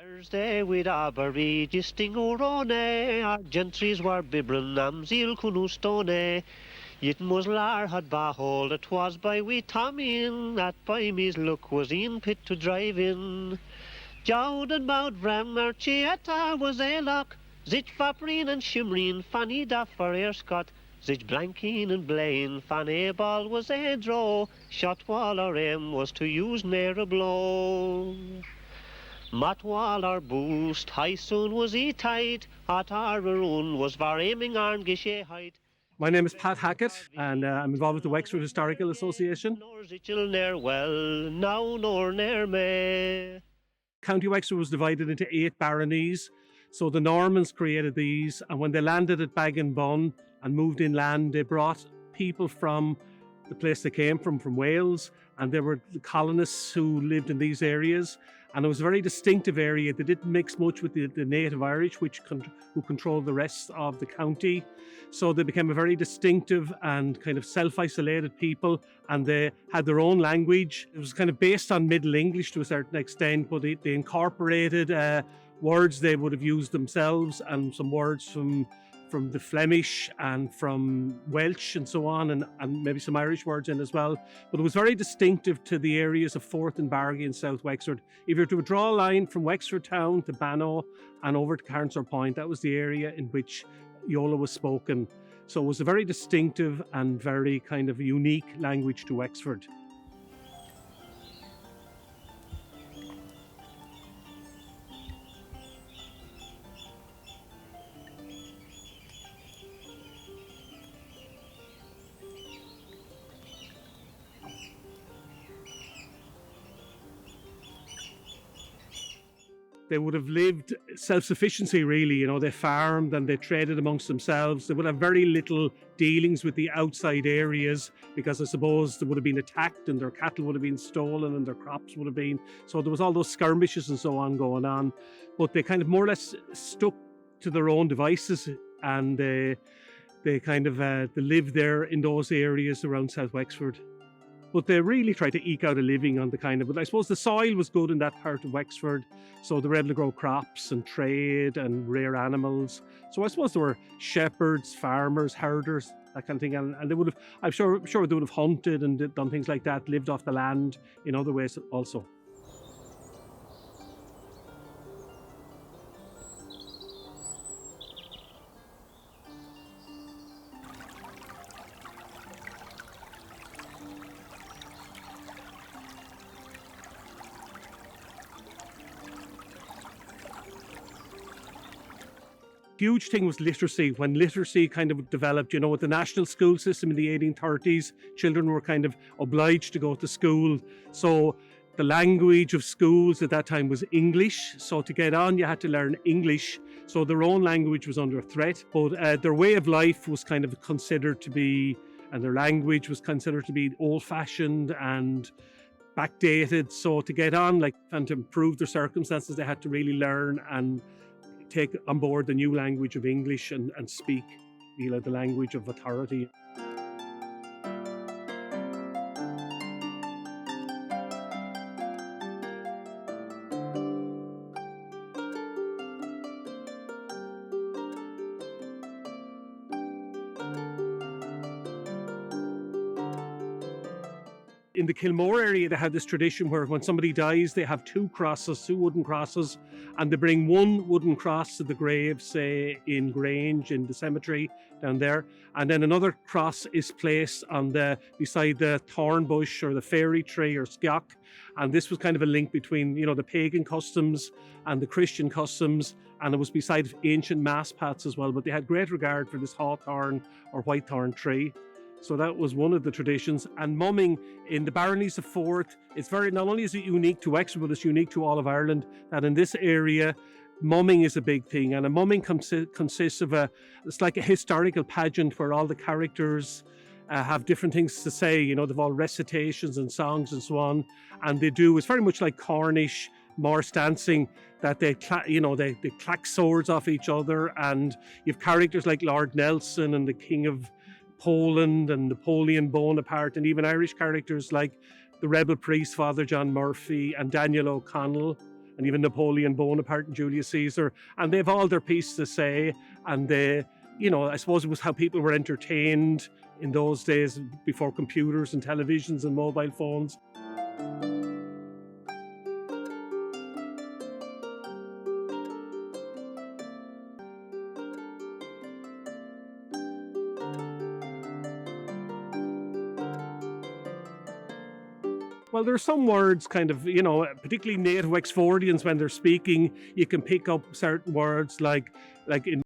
Thursday with Aberry, gisting Orone, our gentries were bibbrin, Amzil Kunustone. Yet Muslar had bahold, it was by we Tommy that by me's look was in pit to drive in. Jowd and Boud Brammer, Chieta was a lock, Zich Faprin and Shimrin, Fanny Duff for Scott, Zich Blankin and Blaine, Fanny Ball was a draw, Shot wall or aim was to use ne'er a blow. Matwal or boost, high soon was he tight, at our own was var aiming arm gishe height. My name is Pat Hackett, and I'm involved with the Wexford Historical Association. Nor zichel ne'er well, now nor ne'er may. County Wexford was divided into 8 baronies. So the Normans created these, and when they landed at Baginbun and moved inland, they brought people from the place they came from Wales, and they were the colonists who lived in these areas. And it was a very distinctive area. They didn't mix much with the native Irish, who controlled the rest of the county. So they became a very distinctive and kind of self-isolated people, and they had their own language. It was kind of based on Middle English to a certain extent, but they incorporated words they would have used themselves and some words from the Flemish and from Welsh and so on, and maybe some Irish words in as well. But it was very distinctive to the areas of Forth and Bargy and South Wexford. If you were to draw a line from Wexford town to Bannow and over to Carnsore Point, that was the area in which Yola was spoken. So it was a very distinctive and very kind of unique language to Wexford. They would have lived self-sufficiency, really. You know, they farmed and they traded amongst themselves. They would have very little dealings with the outside areas because I suppose they would have been attacked and their cattle would have been stolen and their crops would have been. So there was all those skirmishes and so on going on. But they kind of more or less stuck to their own devices, and they kind of they lived there in those areas around South Wexford. But they really tried to eke out a living on the kind of, but I suppose the soil was good in that part of Wexford, so they were able to grow crops and trade and rear animals. So I suppose there were shepherds, farmers, herders, that kind of thing, and they would have, I'm sure they would have hunted and done things like that, lived off the land in other ways also. Huge thing was literacy. When literacy kind of developed, you know, with the national school system in the 1830s, children were kind of obliged to go to school. So the language of schools at that time was English. So to get on, you had to learn English. So their own language was under threat, but their way of life was kind of considered to be, and their language was considered to be old-fashioned and backdated. So to get on, like, and to improve their circumstances, they had to really learn and take on board the new language of English and speak, you know, the language of authority. In the Kilmore area, they have this tradition where when somebody dies, they have 2 wooden crosses, and they bring one wooden cross to the grave, say in Grange, in the cemetery down there, and then another cross is placed on beside the thorn bush or the fairy tree or skeoch. And this was kind of a link between, you know, the pagan customs and the Christian customs, and it was beside ancient mass paths as well. But they had great regard for this hawthorn or whitethorn tree. So that was one of the traditions. And mumming in the baronies of Forth, it's very, not only is it unique to Wexford, but it's unique to all of Ireland, that in this area, mumming is a big thing. And a mumming consists of it's like a historical pageant where all the characters have different things to say. You know, they've all recitations and songs and so on. And it's very much like Cornish Morse dancing, that they clack swords off each other. And you have characters like Lord Nelson and the King of Poland and Napoleon Bonaparte, and even Irish characters like the rebel priest Father John Murphy and Daniel O'Connell, and even Napoleon Bonaparte and Julius Caesar, and they've all their piece to say. And they, I suppose it was how people were entertained in those days before computers and televisions and mobile phones. Well, there are some words kind of, particularly native Wexfordians when they're speaking, you can pick up certain words like in